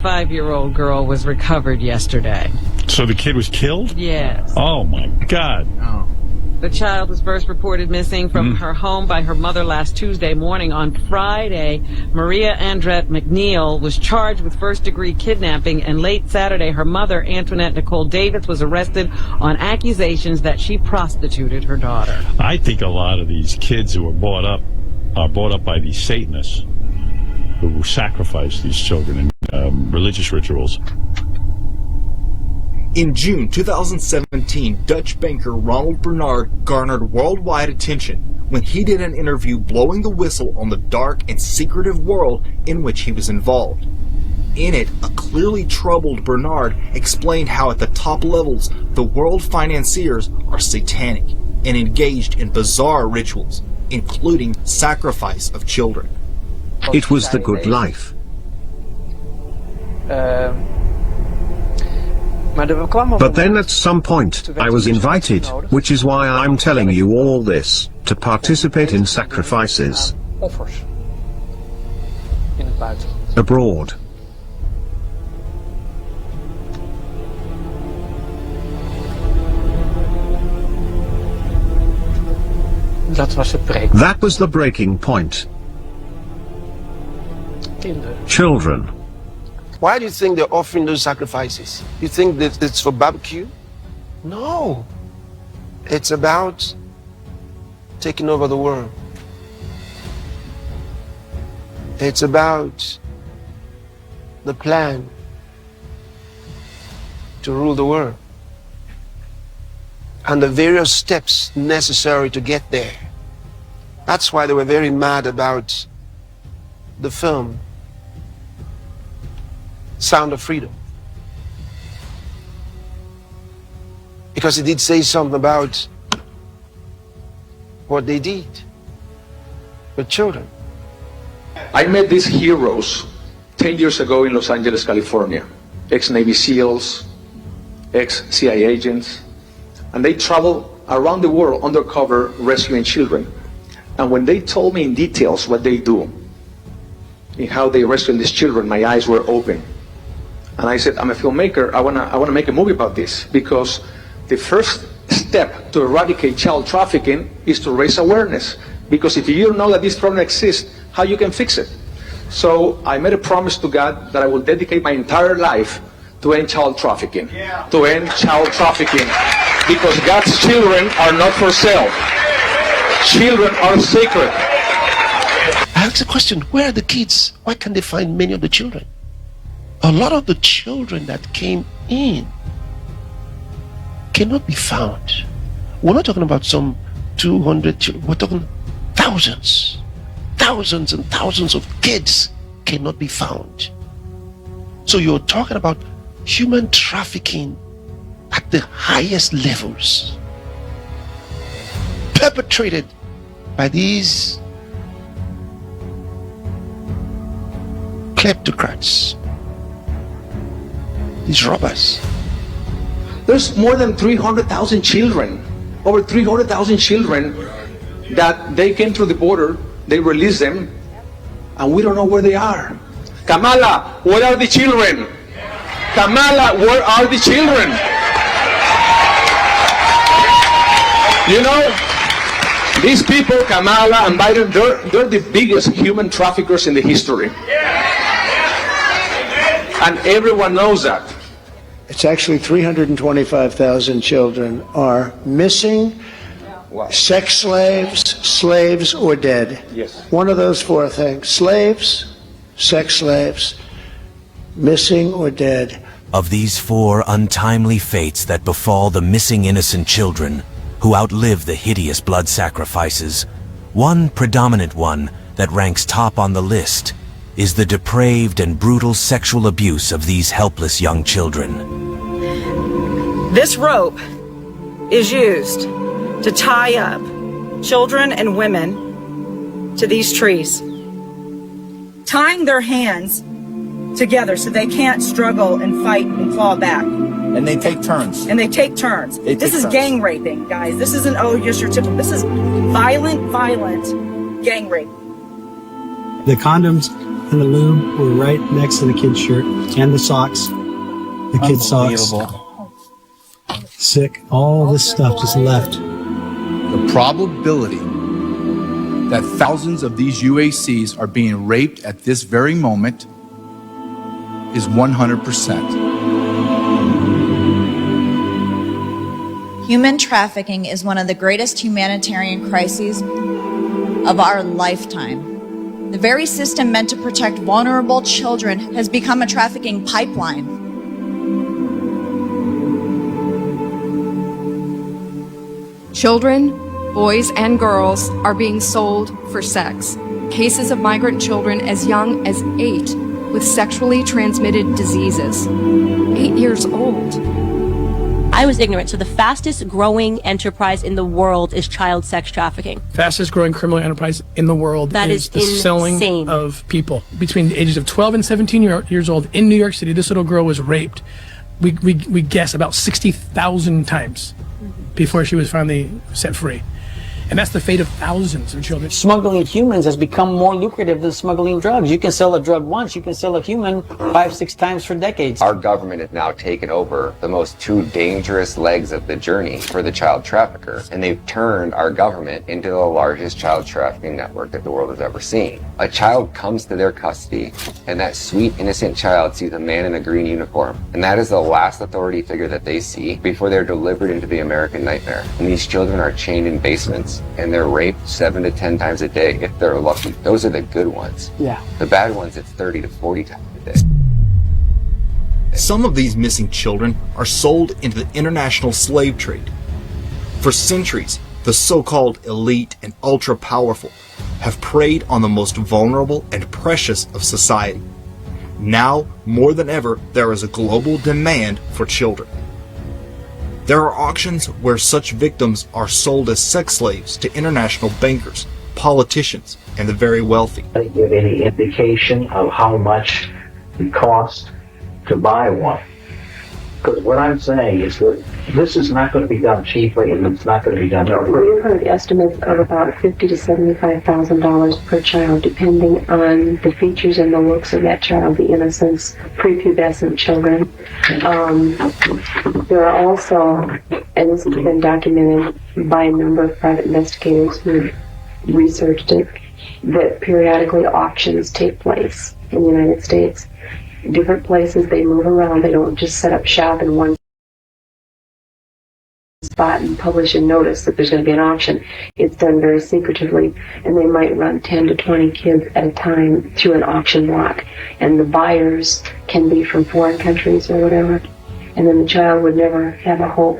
5-year-old girl was recovered yesterday. So the kid was killed? Yes. Oh, my God. Oh. The child was first reported missing from her home by her mother last Tuesday morning. On Friday, Maria Andrette McNeil was charged with first-degree kidnapping, and late Saturday, her mother, Antoinette Nicole Davis, was arrested on accusations that she prostituted her daughter. I think a lot of these kids who are brought up by these Satanists who sacrifice these children in religious rituals. In June 2017, Dutch banker Ronald Bernard garnered worldwide attention when he did an interview blowing the whistle on the dark and secretive world in which he was involved. In it, a clearly troubled Bernard explained how at the top levels, the world financiers are satanic and engaged in bizarre rituals, including sacrifice of children. It was the good life. But then at some point, I was invited, which is why I'm telling you all this, to participate in sacrifices. Abroad. That was the breaking point. Children. Why do you think they're offering those sacrifices? You think that it's for barbecue? No. It's about taking over the world. It's about the plan to rule the world and the various steps necessary to get there. That's why they were very mad about the film Sound of Freedom, because it did say something about what they did with children. I met these heroes 10 years ago in Los Angeles, California, ex-Navy SEALs, ex-CIA agents, and they travel around the world undercover rescuing children. And when they told me in details what they do, in how they rescue these children, my eyes were open. And I said, I'm a filmmaker, I wanna make a movie about this, because the first step to eradicate child trafficking is to raise awareness. Because if you don't know that this problem exists, how you can fix it? So I made a promise to God that I will dedicate my entire life to end child trafficking. To end child trafficking. Because God's children are not for sale. Children are sacred. I asked the question, where are the kids? Why can't they find many of the children? A lot of the children that came in cannot be found. We're not talking about some 200 children. We're talking thousands. Thousands and thousands of kids cannot be found. So you're talking about human trafficking at the highest levels, perpetrated by these kleptocrats, these robbers. There's more than 300,000 children, over 300,000 children that they came through the border, they released them, and we don't know where they are. Kamala, where are the children? Kamala, where are the children? You know, these people, Kamala and Biden, they're the biggest human traffickers in the history. And everyone knows that. It's actually 325,000 children are missing, sex slaves, or dead. Yes. One of those four things: slaves, sex slaves, missing or dead. Of these four untimely fates that befall the missing innocent children who outlive the hideous blood sacrifices, one predominant one that ranks top on the list is the depraved and brutal sexual abuse of these helpless young children. This rope is used to tie up children and women to these trees, tying their hands together so they can't struggle and fight and claw back. And they take turns. This is gang raping, guys. This isn't, oh, you're typical. This is violent gang rape. The condoms and the lube were right next to the kid's shirt and the socks. The kid's socks. Sick. All this stuff just left. The probability that thousands of these UACs are being raped at this very moment is 100%. Human trafficking is one of the greatest humanitarian crises of our lifetime. The very system meant to protect vulnerable children has become a trafficking pipeline. Children, boys and girls, are being sold for sex. Cases of migrant children as young as 8 with sexually transmitted diseases. 8 years old. I was ignorant. So the fastest growing enterprise in the world is child sex trafficking. Fastest growing criminal enterprise in the world is the selling of people between the ages of 12 and 17 years old in New York City. This little girl was raped. We guess about 60,000 times before she was finally set free. And that's the fate of thousands of children. Smuggling humans has become more lucrative than smuggling drugs. You can sell a drug once, you can sell a human 5-6 times for decades. Our government has now taken over the most two dangerous legs of the journey for the child trafficker, and they've turned our government into the largest child trafficking network that the world has ever seen. A child comes to their custody, and that sweet, innocent child sees a man in a green uniform, and that is the last authority figure that they see before they're delivered into the American nightmare. And these children are chained in basements, and they're raped 7 to 10 times a day if they're lucky. Those are the good ones. Yeah. The bad ones, it's 30 to 40 times a day. Some of these missing children are sold into the international slave trade. For centuries, the so-called elite and ultra-powerful have preyed on the most vulnerable and precious of society. Now, more than ever, there is a global demand for children. There are auctions where such victims are sold as sex slaves to international bankers, politicians, and the very wealthy. They give any indication of how much it costs to buy one. Because what I'm saying is that this is not going to be done cheaply, and it's not going to be done cheaply. We've heard estimates of about $50,000 to $75,000 per child, depending on the features and the looks of that child, the innocence, prepubescent children. There are also, and this has been documented by a number of private investigators who researched it, that periodically auctions take place in the United States. Different places, they move around. They don't just set up shop in one spot and publish a notice that there's going to be an auction. It's done very secretively, and they might run 10 to 20 kids at a time through an auction block. And the buyers can be from foreign countries or whatever. And then the child would never have a hope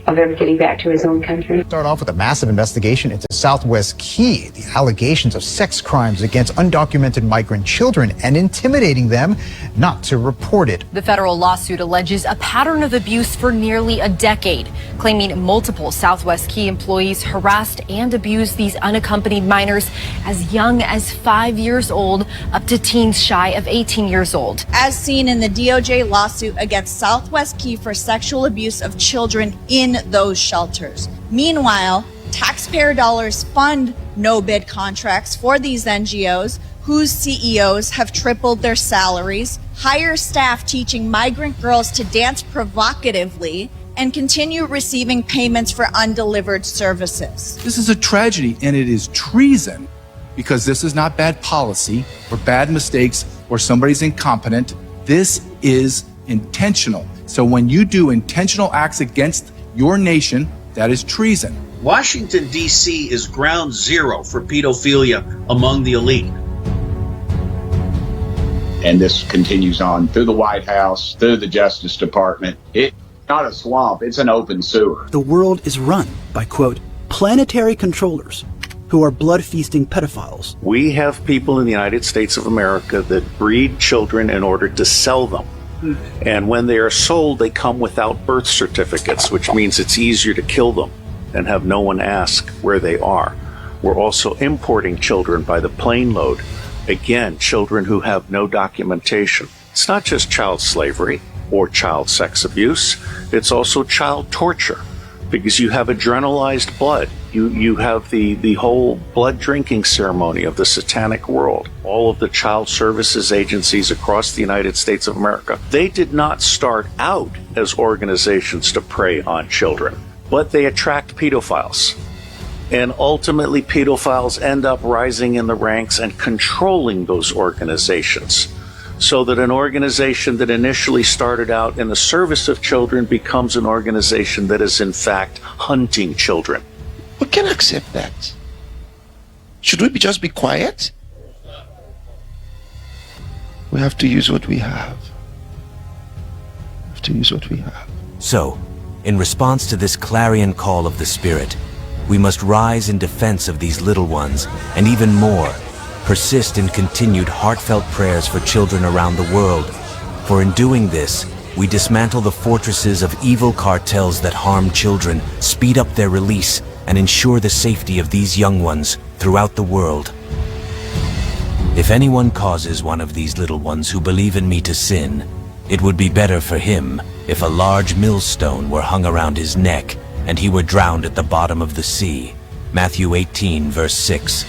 of ever getting back to his own country. Start off with a massive investigation into Southwest Key, the allegations of sex crimes against undocumented migrant children and intimidating them not to report it. The federal lawsuit alleges a pattern of abuse for nearly a decade, claiming multiple Southwest Key employees harassed and abused these unaccompanied minors as young as 5 years old up to teens shy of 18 years old. As seen in the DOJ lawsuit against Southwest Key for sexual abuse of children in those shelters. Meanwhile, taxpayer dollars fund no-bid contracts for these NGOs whose CEOs have tripled their salaries, hire staff teaching migrant girls to dance provocatively, and continue receiving payments for undelivered services. This is a tragedy, and it is treason, because this is not bad policy or bad mistakes or somebody's incompetent. This is intentional. So when you do intentional acts against your nation, that is treason. Washington, D.C. is ground zero for pedophilia among the elite. And this continues on through the White House, through the Justice Department. It's not a swamp, it's an open sewer. The world is run by, quote, planetary controllers who are blood-feasting pedophiles. We have people in the United States of America that breed children in order to sell them. And when they are sold, they come without birth certificates, which means it's easier to kill them and have no one ask where they are. We're also importing children by the plane load. Again, children who have no documentation. It's not just child slavery or child sex abuse. It's also child torture. because you have adrenalized blood. You have the whole blood drinking ceremony of the satanic world. All of the child services agencies across the United States of America, they did not start out as organizations to prey on children, but they attract pedophiles. And ultimately, pedophiles end up rising in the ranks and controlling those organizations, so that an organization that initially started out in the service of children becomes an organization that is in fact hunting children. We can accept that. Should we just be quiet? We have to use what we have. We have to use what we have. So, in response to this clarion call of the Spirit, we must rise in defense of these little ones, and even more, persist in continued heartfelt prayers for children around the world. For in doing this, we dismantle the fortresses of evil cartels that harm children, speed up their release, and ensure the safety of these young ones throughout the world. If anyone causes one of these little ones who believe in me to sin, it would be better for him if a large millstone were hung around his neck and he were drowned at the bottom of the sea. Matthew 18, verse 6.